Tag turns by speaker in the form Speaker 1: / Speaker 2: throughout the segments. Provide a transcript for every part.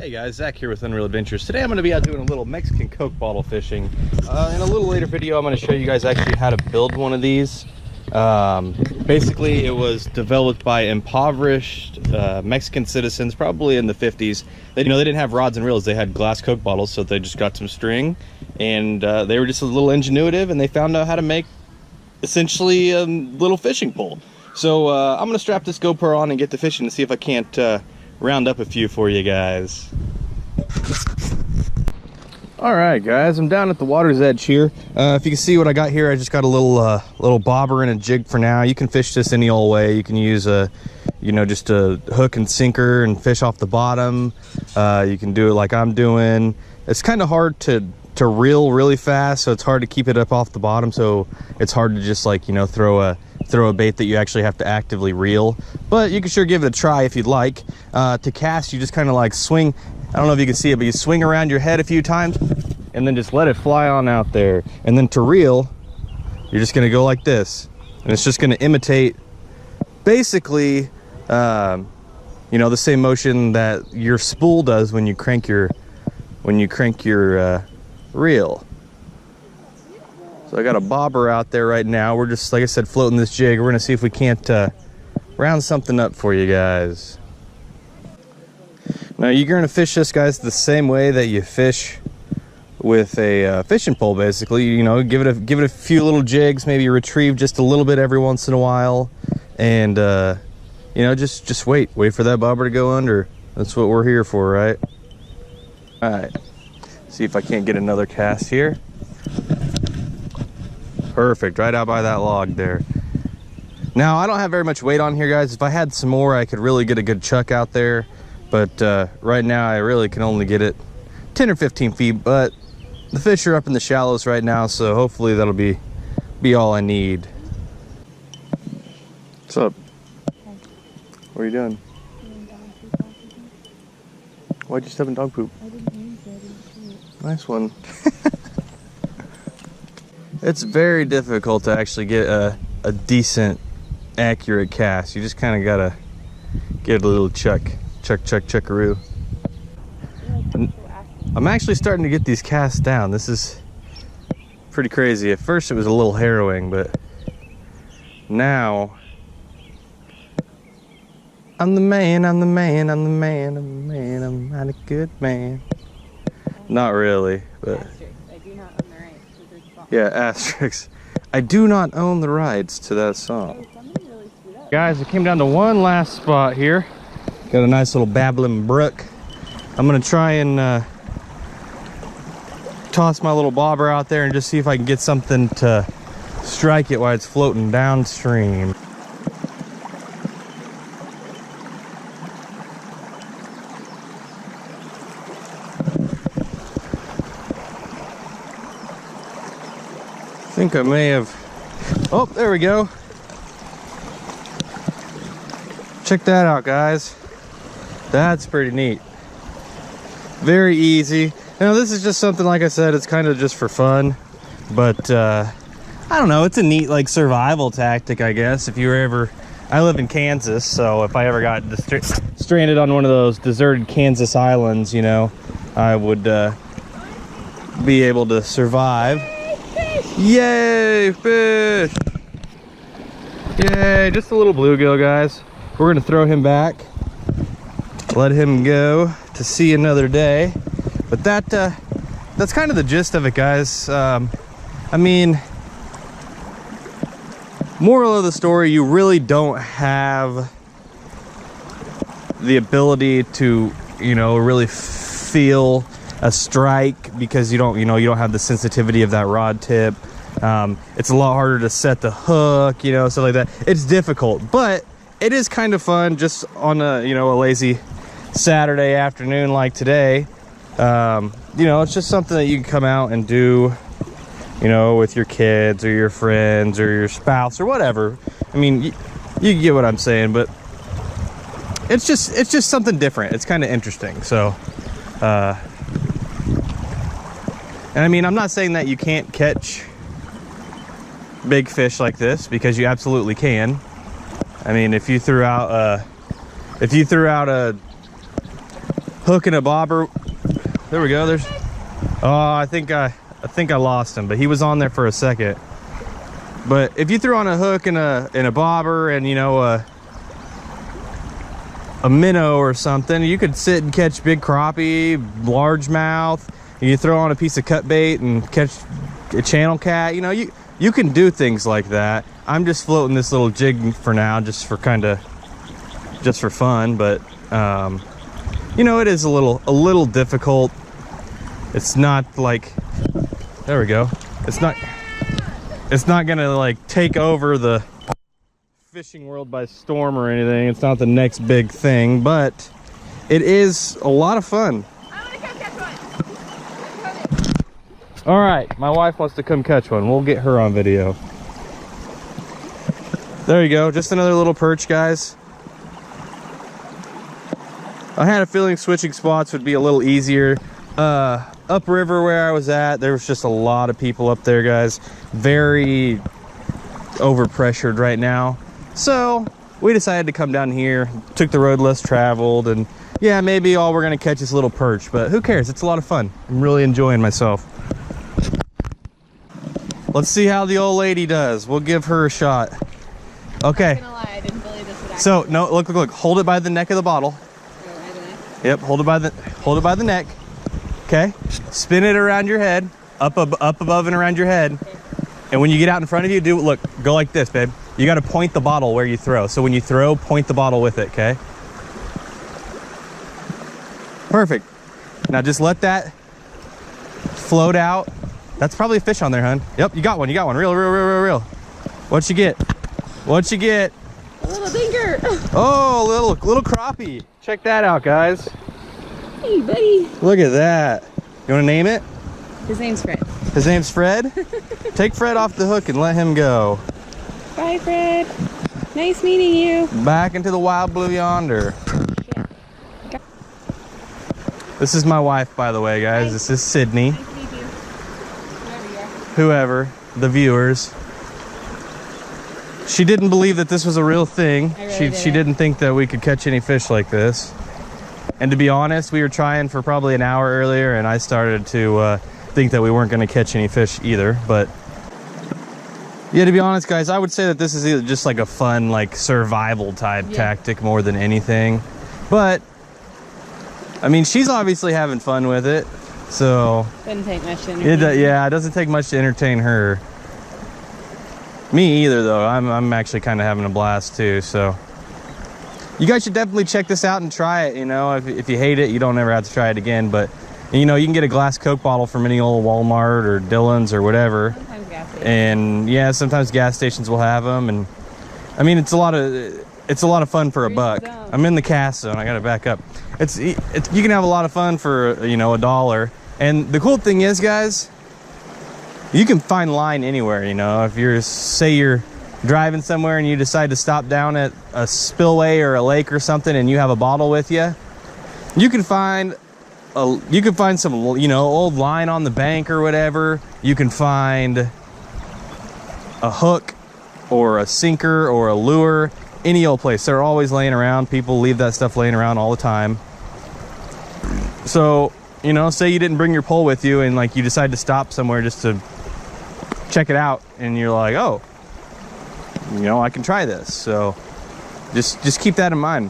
Speaker 1: Hey guys, Zach here with Unreal Adventures. Today I'm going to be out doing a little Mexican Coke bottle fishing. In a little later video I'm going to show you guys actually how to build one of these. Basically it was developed by impoverished Mexican citizens probably in the 50s. They didn't have rods and reels, they had glass Coke bottles, so they just got some string and they were just a little ingenuitive and they found out how to make essentially a little fishing pole. So I'm going to strap this GoPro on and get to fishing to see if I can't round up a few for you guys. All right guys, I'm down at the water's edge here. If you can see what I got here, I just got a little bobber and a jig for now. You can fish this any old way. You can use just a hook and sinker and fish off the bottom. You can do it like I'm doing. It's kind of hard to reel really fast, so it's hard to keep it up off the bottom, so it's hard to just throw a bait that you actually have to actively reel, but you can sure give it a try if you'd like. To cast, you just kind of like swing. I don't know if you can see it, but you swing around your head a few times and then just let it fly on out there. And then to reel, you're just going to go like this, and it's just going to imitate basically the same motion that your spool does when you crank your reel. So I got a bobber out there right now. We're just, like I said, floating this jig. We're gonna see if we can't round something up for you guys. Now you're gonna fish this, guys, the same way that you fish with a fishing pole. Basically, give it a few little jigs, maybe retrieve just a little bit every once in a while, and just wait for that bobber to go under. That's what we're here for, right? All right. See if I can't get another cast here. Perfect, right out by that log there. Now, I don't have very much weight on here, guys. If I had some more, I could really get a good chuck out there. But right now, I really can only get it 10 or 15 feet. But the fish are up in the shallows right now, so hopefully that'll be all I need. What's up? What are you doing? Why'd you step in dog poop? I didn't mean to. I didn't see it. Nice one. It's very difficult to actually get a decent, accurate cast. You just kind of gotta get a little chuckaroo. I'm actually starting to get these casts down. This is pretty crazy. At first it was a little harrowing, but now I'm the man, I'm the man, I'm the man, I'm the man, I'm not a good man. Not really, but yeah, asterisk. I do not own the rights to that song. Guys, I came down to one last spot here. Got a nice little babbling brook. I'm gonna try and toss my little bobber out there and just see if I can get something to strike it while it's floating downstream. I think I may have, oh, there we go. Check that out, guys. That's pretty neat. Very easy. This is just something, like I said, it's kind of just for fun, but I don't know, it's a neat like survival tactic, I guess. If you were ever, I live in Kansas, so if I ever got stranded on one of those deserted Kansas islands, I would be able to survive. Yay, fish! Yay, just a little bluegill, guys. We're gonna throw him back, let him go to see another day. But that's kind of the gist of it, guys. I mean, moral of the story, you really don't have the ability to, really feel a strike because you don't have the sensitivity of that rod tip. It's a lot harder to set the hook, stuff like that. It's difficult, but it is kind of fun just on a lazy Saturday afternoon like today. It's just something that you can come out and do, with your kids or your friends or your spouse or whatever. I mean, you get what I'm saying, but it's just something different. It's kind of interesting. So, and I mean, I'm not saying that you can't catch big fish like this, because you absolutely can. I mean, if you threw out a hook and a bobber. There we go. There's. Oh, I think I lost him, but he was on there for a second. But if you throw on a hook and a bobber and, you know, a minnow or something, you could sit and catch big crappie, largemouth. You throw on a piece of cut bait and catch a channel cat. You know, you can do things like that. I'm just floating this little jig for now, just for fun. But you know, it is a little difficult. It's not like, there we go. It's not gonna like take over the fishing world by storm or anything. It's not the next big thing, but it is a lot of fun.
Speaker 2: I want to come catch one.
Speaker 1: All right, my wife wants to come catch one. We'll get her on video. There you go, just another little perch, guys. I had a feeling switching spots would be a little easier. Upriver where I was at, there was just a lot of people up there, guys. Very overpressured right now. So we decided to come down here, took the road less traveled, and yeah, maybe all we're gonna catch is a little perch, but who cares? It's a lot of fun. I'm really enjoying myself. Let's see how the old lady does. We'll give her a shot. Okay.
Speaker 2: I'm not gonna lie, I didn't believe this would actually.
Speaker 1: So no, look, hold it by the neck of the bottle. Yep, hold it by the neck. Okay, spin it around your head, up above and around your head. Okay. And when you get out in front of you, go like this, babe. You got to point the bottle where you throw. So when you throw, point the bottle with it. Okay. Perfect. Now just let that float out. That's probably a fish on there, hun. Yep, you got one. Real. What'd you get?
Speaker 2: A little dinker.
Speaker 1: Oh, little crappie. Check that out, guys.
Speaker 2: Hey, buddy.
Speaker 1: Look at that. You want to name it?
Speaker 2: His name's Fred.
Speaker 1: His name's Fred? Take Fred off the hook and let him go.
Speaker 2: Bye, Fred. Nice meeting you.
Speaker 1: Back into the wild blue yonder. Yeah. This is my wife, by the way, guys. Hi. This is Sydney.
Speaker 2: Nice to meet you.
Speaker 1: Whoever, the viewers. She didn't believe that this was a real thing. She didn't think that we could catch any fish like this. And to be honest, we were trying for probably an hour earlier, and I started to think that we weren't going to catch any fish either. But yeah, to be honest, guys, I would say that this is either just like a fun, like survival type tactic more than anything. But I mean, she's obviously having fun with it, so
Speaker 2: doesn't take much to entertain.
Speaker 1: Yeah, it doesn't take much to entertain her. Me either, though. I'm actually kind of having a blast too. So you guys should definitely check this out and try it. You know, if you hate it, you don't ever have to try it again. But you know, you can get a glass Coke bottle from any old Walmart or Dillon's or whatever.
Speaker 2: Sometimes gas stations.
Speaker 1: And yeah, sometimes gas stations will have them. And I mean, it's a lot of fun for a buck. I'm in the cast zone. I got to back up. You can have a lot of fun for, you know, $1. And the cool thing is, guys, you can find line anywhere. You know, if say you're driving somewhere and you decide to stop down at a spillway or a lake or something, and you have a bottle with you, you can find some, you know, old line on the bank or whatever. You can find a hook or a sinker or a lure, any old place. They're always laying around. People leave that stuff laying around all the time. So, you know, say you didn't bring your pole with you and like you decide to stop somewhere just to check it out, and you're like, oh, you know, I can try this. So just keep that in mind.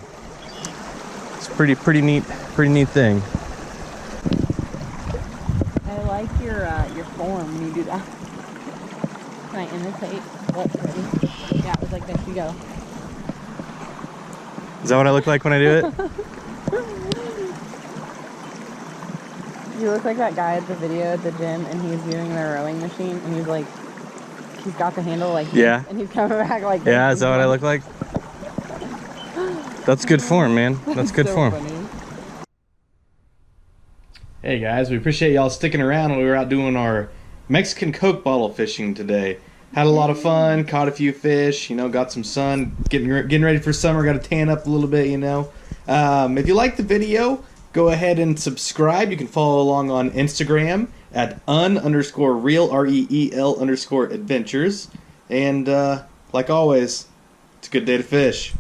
Speaker 1: It's pretty neat thing.
Speaker 2: I like your form when you do that. Can I imitate what's ready? Yeah, it was like this. You go.
Speaker 1: Is that what I look like when I do it?
Speaker 2: You look like that guy at the video at the gym, and he's doing the rowing machine, and he's like, he's got the handle like this, and he's coming back like this.
Speaker 1: Yeah, is that what I look like? That's good form, man. That's good form.
Speaker 2: Funny.
Speaker 1: Hey guys, we appreciate y'all sticking around when we were out doing our Mexican Coke bottle fishing today. Had a lot of fun, caught a few fish, you know, got some sun, getting ready for summer, got to tan up a little bit, you know. If you liked the video, go ahead and subscribe. You can follow along on Instagram at _real, REEL _ adventures. And like always, it's a good day to fish.